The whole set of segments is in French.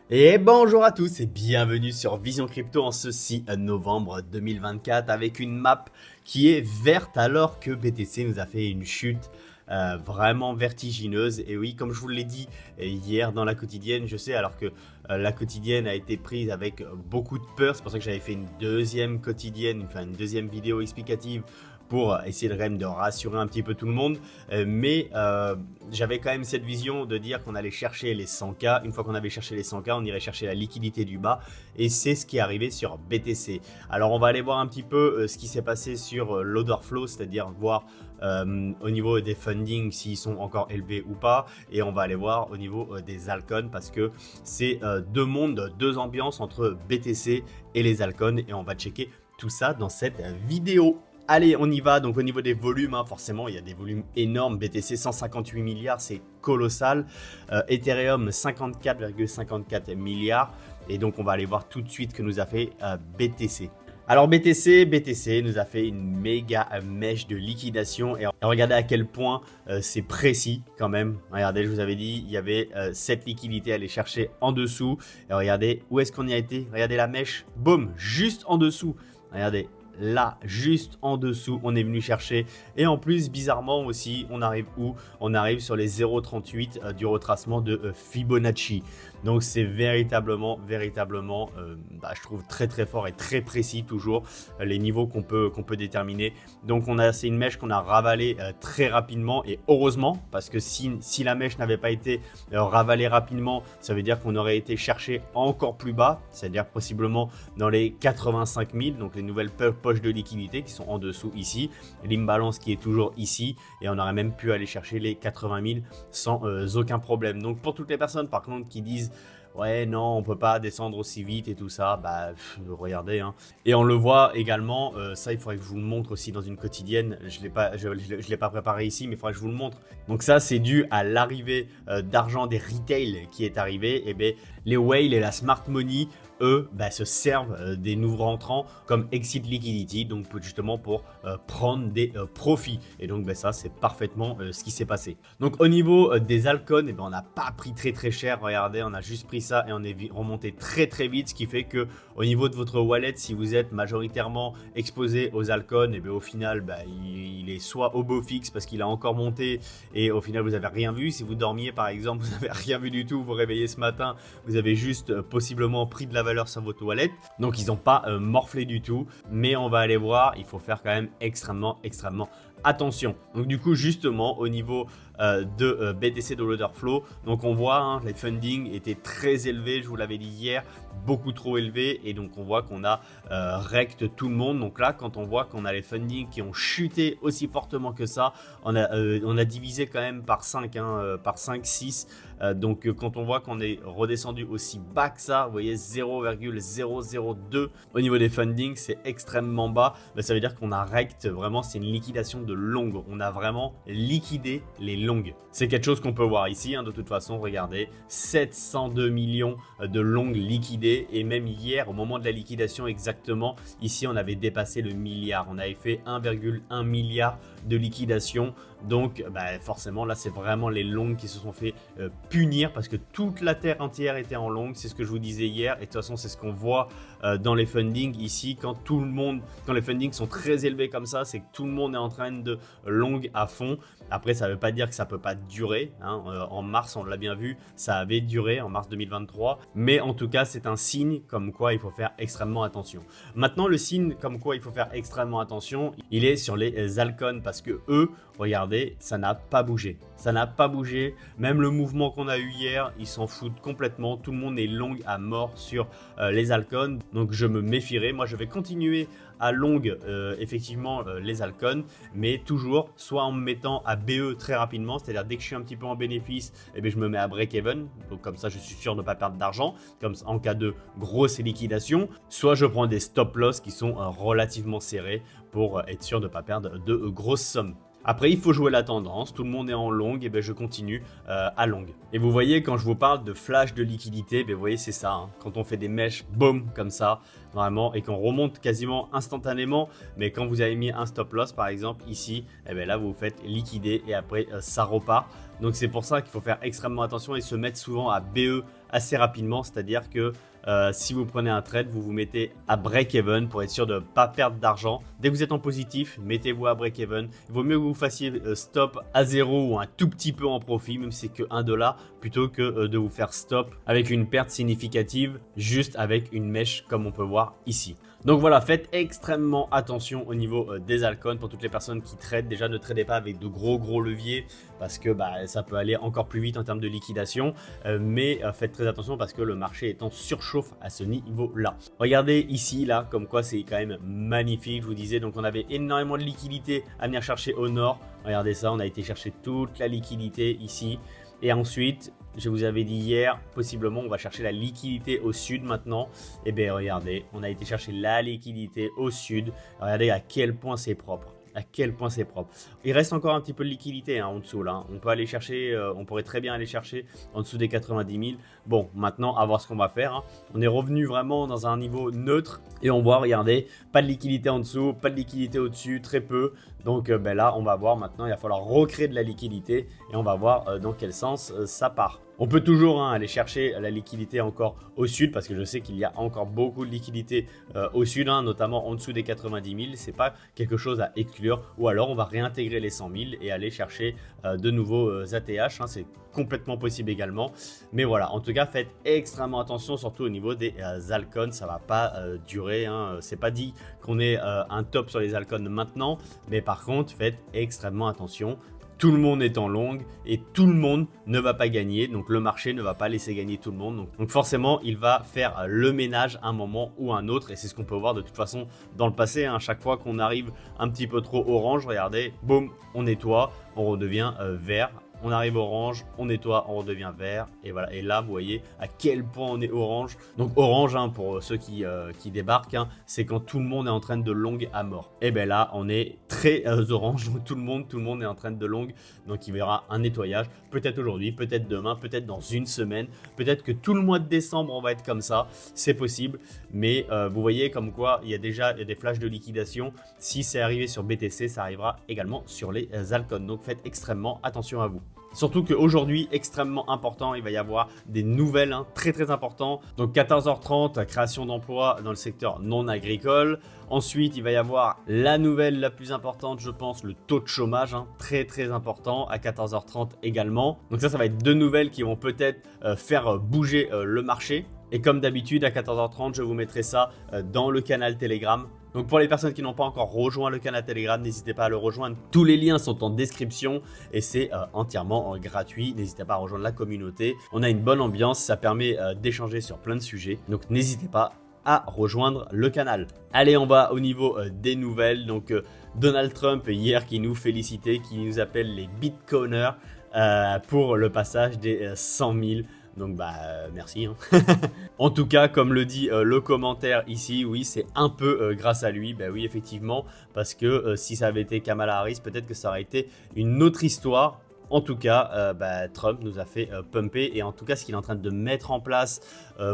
Et bonjour à tous et bienvenue sur Vision Crypto en ce 6 novembre 2024 avec une map qui est verte alors que BTC nous a fait une chute vraiment vertigineuse. Et oui, comme je vous l'ai dit hier dans la quotidienne, je sais alors que la quotidienne a été prise avec beaucoup de peur, c'est pour ça que j'avais fait une deuxième quotidienne, enfin une deuxième vidéo explicative pour essayer de, quand même de rassurer un petit peu tout le monde. Mais j'avais quand même cette vision de dire qu'on allait chercher les 100K. Une fois qu'on avait cherché les 100K, on irait chercher la liquidité du bas. Et c'est ce qui est arrivé sur BTC. Alors on va aller voir un petit peu ce qui s'est passé sur l'order flow, c'est-à-dire voir au niveau des fundings s'ils sont encore élevés ou pas. Et on va aller voir au niveau des altcoins parce que c'est deux mondes, deux ambiances entre BTC et les altcoins. Et on va checker tout ça dans cette vidéo. Allez, on y va. Donc au niveau des volumes, forcément, il y a des volumes énormes. BTC 158 milliards, c'est colossal. Ethereum 54,54 milliards. Et donc on va aller voir tout de suite que nous a fait BTC. Alors BTC nous a fait une méga mèche de liquidation et regardez à quel point c'est précis quand même. Regardez, je vous avais dit, il y avait cette liquidité à aller chercher en dessous. Et regardez, où est-ce qu'on y a été? Regardez la mèche, boum, juste en dessous. Regardez. Là, juste en dessous, on est venu chercher. Et en plus, bizarrement aussi, on arrive où? On arrive sur les 0,38 du retracement de Fibonacci. Donc, c'est véritablement, je trouve très très fort et très précis toujours les niveaux qu'on peut déterminer. Donc, c'est une mèche qu'on a ravalée très rapidement et heureusement, parce que si la mèche n'avait pas été ravalée rapidement, ça veut dire qu'on aurait été chercher encore plus bas, c'est-à-dire possiblement dans les 85 000, donc les nouvelles poches de liquidité qui sont en dessous ici, l'imbalance qui est toujours ici et on aurait même pu aller chercher les 80 000 sans aucun problème. Donc pour toutes les personnes par contre qui disent ouais non on peut pas descendre aussi vite et tout ça, bah regardez et on le voit également, ça il faudrait que je vous le montre aussi dans une quotidienne, je l'ai pas préparé ici mais il faudrait que je vous le montre. Donc ça c'est dû à l'arrivée d'argent des retail qui est arrivé, et bien les whales et la smart money eux se servent des nouveaux rentrants comme exit liquidity, donc justement pour prendre des profits. Et donc ça c'est parfaitement ce qui s'est passé. Donc au niveau des altcoins, on n'a pas pris très cher, regardez, on a juste pris ça et on est remonté très vite, ce qui fait que au niveau de votre wallet, si vous êtes majoritairement exposé aux altcoins, et au final il est soit au beau fixe parce qu'il a encore monté et au final vous n'avez rien vu. Si vous dormiez par exemple, vous n'avez rien vu du tout, vous vous réveillez ce matin, vous avez juste possiblement pris de la valeur sur votre wallet, donc ils n'ont pas morflé du tout. Mais on va aller voir, il faut faire quand même extrêmement attention. Donc du coup justement au niveau de BTC de l'order flow, donc on voit les funding étaient très élevés, je vous l'avais dit hier, beaucoup trop élevés, et donc on voit qu'on a rect tout le monde. Donc là quand on voit qu'on a les funding qui ont chuté aussi fortement que ça, on a divisé quand même par 5, par 5, 6. Donc quand on voit qu'on est redescendu aussi bas que ça, vous voyez 0,002 au niveau des funding, c'est extrêmement bas. Ça veut dire qu'on a rect, vraiment c'est une liquidation de longue, on a vraiment liquidé les longues. C'est quelque chose qu'on peut voir ici, de toute façon, regardez, 702 millions de longues liquidées, et même hier au moment de la liquidation exactement, ici on avait dépassé le milliard, on avait fait 1,1 milliard de liquidation. Donc forcément là c'est vraiment les longues qui se sont fait punir parce que toute la terre entière était en longue, c'est ce que je vous disais hier, et de toute façon c'est ce qu'on voit dans les fundings ici, quand les fundings sont très élevés comme ça, c'est que tout le monde est en train de long à fond. Après ça veut pas dire que ça peut pas durer, en mars on l'a bien vu, ça avait duré en mars 2023, mais en tout cas c'est un signe comme quoi il faut faire extrêmement attention. Maintenant le signe comme quoi il faut faire extrêmement attention, il est sur les altcoins parce que eux, regardez, ça n'a pas bougé. Ça n'a pas bougé. Même le mouvement qu'on a eu hier, ils s'en foutent complètement. Tout le monde est long à mort sur les altcoins. Donc je me méfierai. Moi, je vais continuer à long effectivement les altcoins, mais toujours soit en me mettant à BE très rapidement, c'est-à-dire dès que je suis un petit peu en bénéfice, je me mets à break-even. Donc comme ça, je suis sûr de ne pas perdre d'argent, comme en cas de grosse liquidation. Soit je prends des stop-loss qui sont relativement serrés pour être sûr de ne pas perdre de grosses sommes. Après, il faut jouer la tendance, tout le monde est en long, et je continue à long. Et vous voyez, quand je vous parle de flash de liquidité, vous voyez, c'est ça, quand on fait des mèches, boum, comme ça, vraiment, et qu'on remonte quasiment instantanément, mais quand vous avez mis un stop loss, par exemple, ici, là, vous vous faites liquider, et après, ça repart. Donc, c'est pour ça qu'il faut faire extrêmement attention et se mettre souvent à BE assez rapidement, c'est-à-dire que si vous prenez un trade, vous vous mettez à break-even pour être sûr de ne pas perdre d'argent. Dès que vous êtes en positif, mettez-vous à break-even. Il vaut mieux que vous fassiez stop à 0 ou un tout petit peu en profit, même si c'est que 1 dollar, plutôt que de vous faire stop avec une perte significative, juste avec une mèche comme on peut voir ici. Donc voilà, faites extrêmement attention au niveau des altcoins pour toutes les personnes qui tradent. Déjà, ne tradez pas avec de gros leviers parce que ça peut aller encore plus vite en termes de liquidation. Mais faites très attention parce que le marché est en surchauffe à ce niveau-là. Regardez ici, là, comme quoi c'est quand même magnifique. Je vous disais, donc on avait énormément de liquidité à venir chercher au nord. Regardez ça, on a été chercher toute la liquidité ici. Et ensuite, je vous avais dit hier, possiblement on va chercher la liquidité au sud maintenant. Et bien regardez, on a été chercher la liquidité au sud. Regardez à quel point c'est propre. À quel point c'est propre. Il reste encore un petit peu de liquidité en dessous là. On peut aller chercher, on pourrait très bien aller chercher en dessous des 90 000. Bon, maintenant à voir ce qu'on va faire. On est revenu vraiment dans un niveau neutre et on voit, regardez, pas de liquidité en dessous, pas de liquidité au-dessus, très peu. Donc là, on va voir maintenant, il va falloir recréer de la liquidité et on va voir dans quel sens ça part. On peut toujours aller chercher la liquidité encore au sud parce que je sais qu'il y a encore beaucoup de liquidité au sud, notamment en dessous des 90 000. C'est pas quelque chose à exclure ou alors on va réintégrer les 100 000 et aller chercher de nouveaux ATH. C'est complètement possible également. Mais voilà, en tout cas, faites extrêmement attention, surtout au niveau des altcoins. Ça va pas durer. C'est pas dit qu'on ait un top sur les altcoins maintenant, mais par contre, faites extrêmement attention. Tout le monde est en longue et tout le monde ne va pas gagner. Donc le marché ne va pas laisser gagner tout le monde. Donc forcément, il va faire le ménage à un moment ou un autre. Et c'est ce qu'on peut voir de toute façon dans le passé. Chaque fois qu'on arrive un petit peu trop orange, regardez, boum, on nettoie, on redevient vert. On arrive orange, on nettoie, on redevient vert. Et voilà. Et là, vous voyez à quel point on est orange. Donc orange, pour ceux qui débarquent, c'est quand tout le monde est en train de long à mort. Et bien là, on est très orange. Donc tout le monde est en train de long. Donc il y aura un nettoyage. Peut-être aujourd'hui, peut-être demain, peut-être dans une semaine. Peut-être que tout le mois de décembre, on va être comme ça. C'est possible. Mais vous voyez comme quoi il y a déjà des flashs de liquidation. Si c'est arrivé sur BTC, ça arrivera également sur les altcoins. Donc faites extrêmement attention à vous. Surtout qu'aujourd'hui, extrêmement important, il va y avoir des nouvelles très importantes. Donc 14h30, création d'emplois dans le secteur non agricole. Ensuite, il va y avoir la nouvelle la plus importante, je pense, le taux de chômage, très important à 14h30 également. Donc ça va être deux nouvelles qui vont peut-être faire bouger le marché. Et comme d'habitude, à 14h30, je vous mettrai ça dans le canal Telegram. Donc pour les personnes qui n'ont pas encore rejoint le canal Telegram, n'hésitez pas à le rejoindre. Tous les liens sont en description et c'est entièrement gratuit. N'hésitez pas à rejoindre la communauté. On a une bonne ambiance, ça permet d'échanger sur plein de sujets. Donc n'hésitez pas à rejoindre le canal. Allez, on va au niveau des nouvelles. Donc Donald Trump hier qui nous félicitait, qui nous appelle les Bitcoiners pour le passage des 100 000. Donc merci. En tout cas, comme le dit le commentaire ici, oui, c'est un peu grâce à lui. Oui, effectivement, parce que si ça avait été Kamala Harris, peut-être que ça aurait été une autre histoire. En tout cas, Trump nous a fait pumper et en tout cas, ce qu'il est en train de mettre en place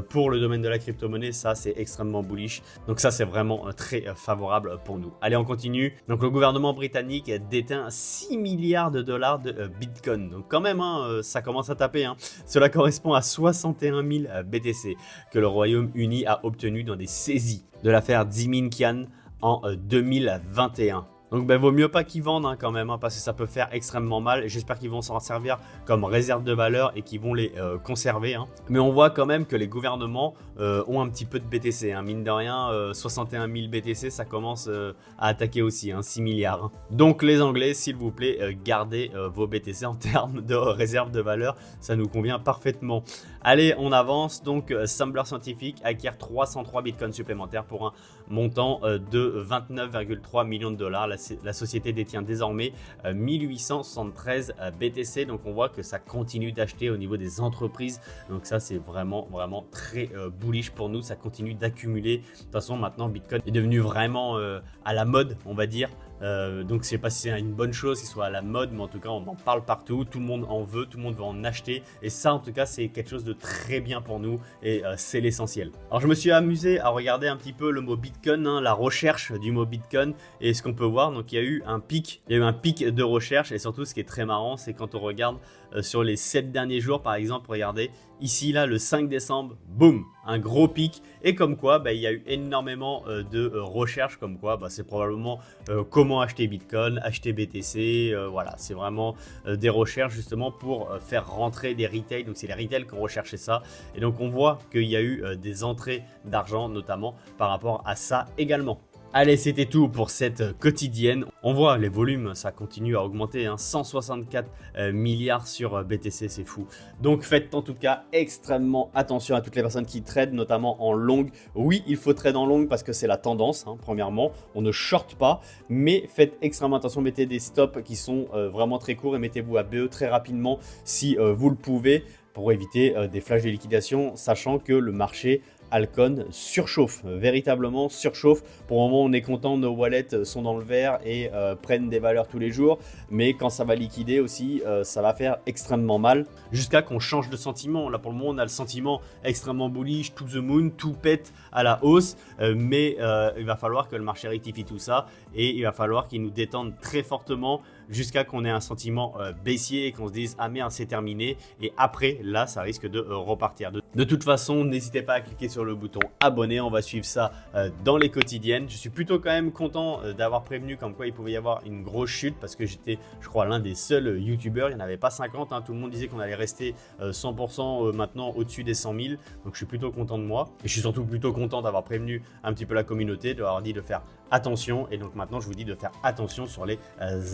pour le domaine de la crypto-monnaie, ça c'est extrêmement bullish. Donc ça, c'est vraiment très favorable pour nous. Allez, on continue. Donc le gouvernement britannique détient 6 milliards de dollars de Bitcoin. Donc quand même, ça commence à taper. Cela correspond à 61 000 BTC que le Royaume-Uni a obtenu dans des saisies de l'affaire Zimin Khan en 2021. Donc vaut mieux pas qu'ils vendent quand même parce que ça peut faire extrêmement mal. J'espère qu'ils vont s'en servir comme réserve de valeur et qu'ils vont les conserver. Mais on voit quand même que les gouvernements ont un petit peu de BTC. Mine de rien, 61 000 BTC, ça commence à attaquer aussi, 6 milliards. Donc les Anglais, s'il vous plaît, gardez vos BTC en termes de réserve de valeur. Ça nous convient parfaitement. Allez, on avance. Donc Sambler Scientific acquiert 303 bitcoins supplémentaires pour un montant de 29,3 millions de dollars. La société détient désormais 1873 BTC. Donc on voit que ça continue d'acheter au niveau des entreprises. Donc ça, c'est vraiment très bullish pour nous. Ça continue d'accumuler. De toute façon, maintenant, Bitcoin est devenu vraiment à la mode, on va dire. Donc je sais pas si c'est une bonne chose qu'il soit à la mode, mais en tout cas on en parle partout, tout le monde en veut, tout le monde veut en acheter et ça en tout cas c'est quelque chose de très bien pour nous et c'est l'essentiel. Alors je me suis amusé à regarder un petit peu le mot Bitcoin, la recherche du mot Bitcoin et ce qu'on peut voir, donc il y a eu un pic de recherche et surtout ce qui est très marrant c'est quand on regarde sur les 7 derniers jours par exemple, regardez ici là le 5 décembre, boum, un gros pic. Et comme quoi, il y a eu énormément de recherches comme quoi c'est probablement comment acheter Bitcoin, acheter BTC, voilà, c'est vraiment des recherches justement pour faire rentrer des retails. Donc c'est les retails qui ont recherché ça. Et donc on voit qu'il y a eu des entrées d'argent notamment par rapport à ça également. Allez, c'était tout pour cette quotidienne. On voit les volumes, ça continue à augmenter, 164 milliards sur BTC, c'est fou. Donc faites en tout cas extrêmement attention à toutes les personnes qui tradent, notamment en longue. Oui, il faut trade en longue parce que c'est la tendance, premièrement. On ne short pas, mais faites extrêmement attention, mettez des stops qui sont vraiment très courts et mettez-vous à BE très rapidement si vous le pouvez pour éviter des flashs de liquidation, sachant que le marché Alcon surchauffe, véritablement surchauffe. Pour le moment, on est content, nos wallets sont dans le vert et prennent des valeurs tous les jours. Mais quand ça va liquider aussi, ça va faire extrêmement mal. Jusqu'à qu'on change de sentiment. Là, pour le moment, on a le sentiment extrêmement bullish, to the moon, tout pète à la hausse. Mais il va falloir que le marché rectifie tout ça. Et il va falloir qu'il nous détende très fortement jusqu'à qu'on ait un sentiment baissier et qu'on se dise « Ah merde, c'est terminé ». Et après, là, ça risque de repartir. De toute façon, n'hésitez pas à cliquer sur le bouton abonner, on va suivre ça dans les quotidiennes. Je suis plutôt quand même content d'avoir prévenu comme quoi il pouvait y avoir une grosse chute parce que j'étais, je crois, l'un des seuls youtubeurs, il n'y en avait pas 50, tout le monde disait qu'on allait rester 100% maintenant au-dessus des 100 000, donc je suis plutôt content de moi. Et je suis surtout plutôt content d'avoir prévenu un petit peu la communauté, de leur dit de faire attention, et donc maintenant je vous dis de faire attention sur les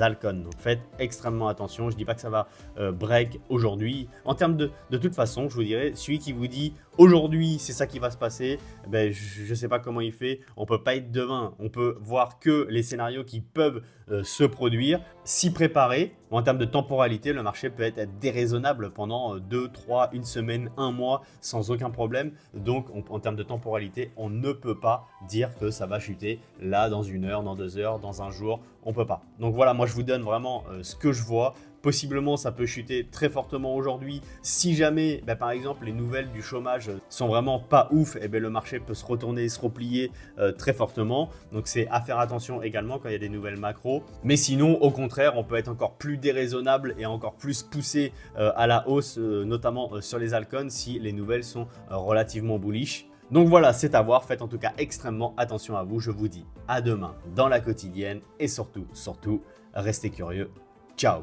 altcoins. Donc faites extrêmement attention, je dis pas que ça va break aujourd'hui. En termes de toute façon, je vous dirais, celui qui vous dit aujourd'hui c'est ça qui va se passer, je sais pas comment il fait, on peut pas être devin, on peut voir que les scénarios qui peuvent se produire, s'y préparer. En termes de temporalité, le marché peut être déraisonnable pendant 2, 3, une semaine, un mois sans aucun problème. Donc en termes de temporalité, on ne peut pas dire que ça va chuter là dans une heure, dans 2 heures, dans un jour, on peut pas. Donc voilà, moi je vous donne vraiment ce que je vois. Possiblement, ça peut chuter très fortement aujourd'hui. Si jamais, par exemple, les nouvelles du chômage sont vraiment pas ouf, le marché peut se retourner et se replier très fortement. Donc, c'est à faire attention également quand il y a des nouvelles macros. Mais sinon, au contraire, on peut être encore plus déraisonnable et encore plus poussé à la hausse, notamment sur les altcoins si les nouvelles sont relativement bullish. Donc voilà, c'est à voir. Faites en tout cas extrêmement attention à vous. Je vous dis à demain dans la quotidienne et surtout, restez curieux. Ciao!